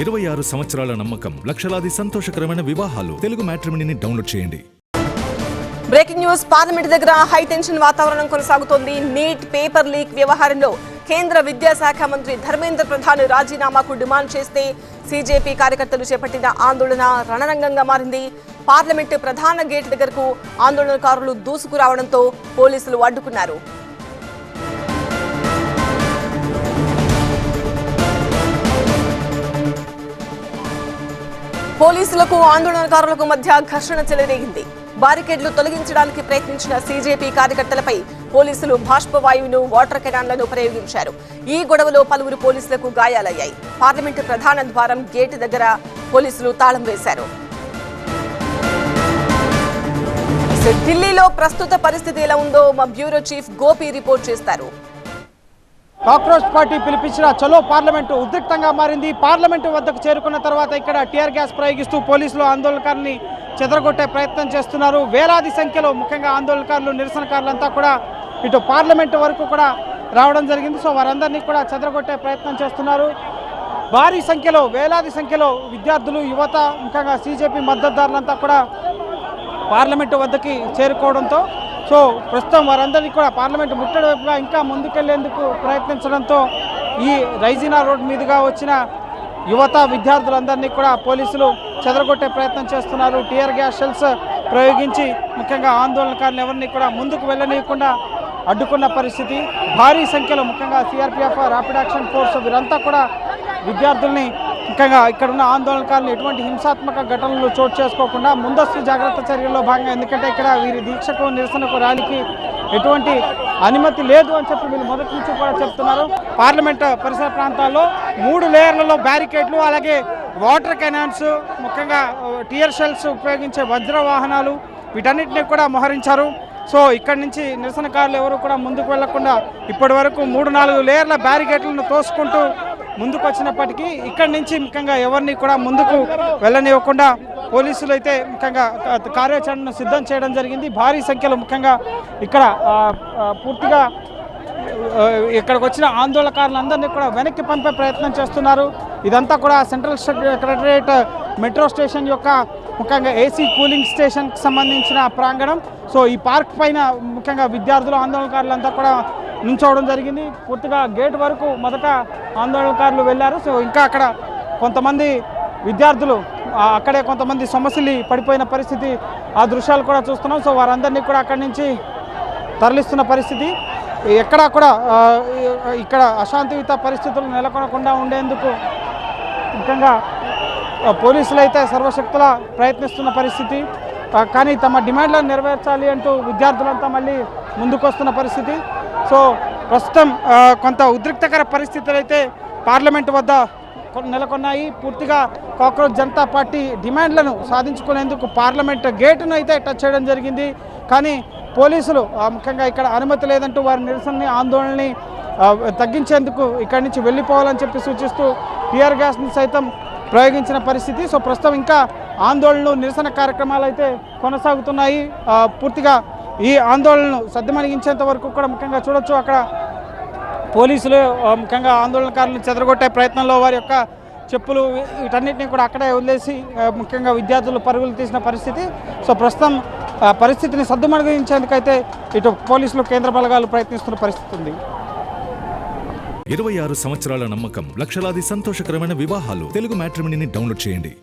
26 సంవత్సరాల నమ్మకం, లక్షలాది సంతోషకరమైన వివాహాలు. తెలుగు మ్యాట్రిమోనీని డౌన్లోడ్ చేయండి. Breaking news. పార్లమెంట్ దగ్గర హై టెన్షన్ వాతావరణం కొనసాగుతోంది. నీట్ పేపర్ లీక్ వ్యవహారంలో కేంద్ర విద్యాశాఖ మంత్రి ధర్మేంద్ర ప్రధాన్ రాజీనామాకు డిమాండ్ చేస్తే సీజేపీ కార్యకర్తలు చేపట్టిన ఆందోళన రణరంగంగా మారింది. పార్లమెంట్ ప్రధాన గేట్ దగ్గరకు ఆందోళనకారులు దూసుకురావడంతో పోలీసులు అడ్డుకున్నారు. పోలీసులకు ఆందోళనకారులకు మధ్య ఘర్షణ చెలరేగింది. బారికేడ్లు తొలగించడానికి ప్రయత్నించిన సీజేపీ కార్యకర్తలపై పోలీసులు బాష్పవాయువును, వాటర్ కెనాన్లను ప్రయోగించారు. ఈ గొడవలో పలువురు పోలీసులకు గాయాలయ్యాయి. పార్లమెంటు ప్రధాన ద్వారం గేటు దగ్గర పోలీసులు తాళం వేశారు. ఢిల్లీలో ప్రస్తుత పరిస్థితి ఎలా ఉందో మా బ్యూరో చీఫ్ గోపి రిపోర్ట్ చేస్తారు. కాక్రోచ్ పార్టీ పిలిపించిన చలో పార్లమెంటు ఉద్రిక్తంగా మారింది. పార్లమెంటు వద్దకు చేరుకున్న తర్వాత ఇక్కడ టీఆర్ గ్యాస్ ప్రయోగిస్తూ పోలీసులు ఆందోళనకారుల్ని చెదరగొట్టే ప్రయత్నం చేస్తున్నారు. వేలాది సంఖ్యలో ముఖ్యంగా ఆందోళనకారులు, నిరసనకారులంతా కూడా ఇటు పార్లమెంటు వరకు కూడా రావడం జరిగింది. సో వారందరినీ కూడా చెదరగొట్టే ప్రయత్నం చేస్తున్నారు. భారీ సంఖ్యలో, వేలాది సంఖ్యలో విద్యార్థులు, యువత, ముఖ్యంగా సీజేపీ మద్దతుదారులంతా కూడా పార్లమెంటు వద్దకి చేరుకోవడంతో సో ప్రస్తుతం వారందరినీ కూడా పార్లమెంటు ముట్టడి వైపుగా ఇంకా ముందుకెళ్లేందుకు ప్రయత్నించడంతో ఈ రైజినా రోడ్ మీదుగా వచ్చిన యువత, విద్యార్థులందరినీ కూడా పోలీసులు చెదరగొట్టే ప్రయత్నం చేస్తున్నారు. టీఆర్ గ్యాస్ షెల్స్ ప్రయోగించి ముఖ్యంగా ఆందోళనకారులు ఎవరిని కూడా ముందుకు వెళ్ళనీయకుండా అడ్డుకున్న పరిస్థితి. భారీ సంఖ్యలో ముఖ్యంగా సిఆర్పీఎఫ్, ర్యాపిడ్ యాక్షన్ ఫోర్స్ వీరంతా కూడా విద్యార్థుల్ని, ముఖ్యంగా ఇక్కడున్న ఆందోళనకారులు ఎటువంటి హింసాత్మక ఘటనలు చోటు చేసుకోకుండా ముందస్తు జాగ్రత్త చర్యల్లో భాగంగా, ఎందుకంటే ఇక్కడ వీరి దీక్షకు, నిరసనకు, ర్యాలీకి ఎటువంటి అనుమతి లేదు అని చెప్పి వీళ్ళు మొదటి నుంచి కూడా చెప్తున్నారు. పార్లమెంట్ పరిసర ప్రాంతాల్లో 3 లేయర్లలో బ్యారికేడ్లు, అలాగే వాటర్ కెనాన్స్, ముఖ్యంగా టీయర్ షెల్స్ ఉపయోగించే వజ్ర వాహనాలు వీటన్నిటిని కూడా మోహరించారు. సో ఇక్కడి నుంచి నిరసనకారులు ఎవరు కూడా ముందుకు వెళ్లకుండా ఇప్పటి వరకు 3-4 లేయర్ల బ్యారికేడ్లను తోసుకుంటూ ముందుకు వచ్చినప్పటికీ ఇక్కడి నుంచి ముఖ్యంగా ఎవరిని కూడా ముందుకు వెళ్ళనివ్వకుండా పోలీసులు అయితే ముఖ్యంగా కార్యాచరణను సిద్ధం చేయడం జరిగింది. భారీ సంఖ్యలో ముఖ్యంగా ఇక్కడ పూర్తిగా ఇక్కడికి వచ్చిన ఆందోళనకారులందరినీ కూడా వెనక్కి పంపే ప్రయత్నం చేస్తున్నారు. ఇదంతా కూడా సెంట్రల్ సెక్రటరియట్ మెట్రో స్టేషన్ యొక్క ముఖ్యంగా ఏసీ కూలింగ్ స్టేషన్కి సంబంధించిన ప్రాంగణం. సో ఈ పార్క్ పైన ముఖ్యంగా విద్యార్థులు, ఆందోళనకారులంతా కూడా నుంచోవడం జరిగింది. పూర్తిగా గేట్ వరకు మొదట ఆందోళనకారులు వెళ్ళారు. సో ఇంకా అక్కడ కొంతమంది విద్యార్థులు అక్కడే కొంతమంది సొమ్మసిల్లి పడిపోయిన పరిస్థితి, ఆ దృశ్యాలు కూడా చూస్తున్నాం. సో వారందరినీ కూడా అక్కడి నుంచి తరలిస్తున్న పరిస్థితి. ఎక్కడా కూడా ఇక్కడ అశాంతియుత పరిస్థితులు నెలకొనకుండా ఉండేందుకు ముఖ్యంగా పోలీసులు అయితే సర్వశక్తులా ప్రయత్నిస్తున్న పరిస్థితి. కానీ తమ డిమాండ్లను నెరవేర్చాలి అంటూ విద్యార్థులంతా మళ్ళీ ముందుకు వస్తున్న పరిస్థితి. సో ప్రస్తుతం కొంత ఉద్రిక్తకర పరిస్థితులు అయితే పార్లమెంటు వద్ద నెలకొన్నాయి. పూర్తిగా కాక్రోచ్ జనతా పార్టీ డిమాండ్లను సాధించుకునేందుకు పార్లమెంట్ గేటును అయితే టచ్ చేయడం జరిగింది. కానీ పోలీసులు ముఖ్యంగా ఇక్కడ అనుమతి లేదంటూ వారి నిరసనని, ఆందోళనని తగ్గించేందుకు ఇక్కడి నుంచి వెళ్ళిపోవాలని చెప్పి సూచిస్తూ టీఆర్ గ్యాస్ని సైతం ప్రయోగించిన పరిస్థితి. సో ప్రస్తుతం ఇంకా ఆందోళనలు, నిరసన కార్యక్రమాలు అయితే కొనసాగుతున్నాయి. పూర్తిగా ఈ ఆందోళనను సద్దుమణిగించేంత వరకు కూడా ముఖ్యంగా చూడొచ్చు అక్కడ పోలీసులు ముఖ్యంగా ఆందోళనకారులను చెదరగొట్టే ప్రయత్నంలో వారి యొక్క చెప్పులు వీటన్నిటిని కూడా అక్కడే వదిలేసి ముఖ్యంగా విద్యార్థులు పరుగులు తీసిన పరిస్థితి. సో ప్రస్తుతం పరిస్థితిని సద్దుమణిగించేందుకైతే ఇటు పోలీసులు, కేంద్ర బలగాలు ప్రయత్నిస్తున్న పరిస్థితి ఉంది. 26 సంవత్సరాల నమ్మకం, లక్షలాది సంతోషకరమైన వివాహాలు. తెలుగు మ్యాట్రిమోనీని డౌన్లోడ్ చేయండి.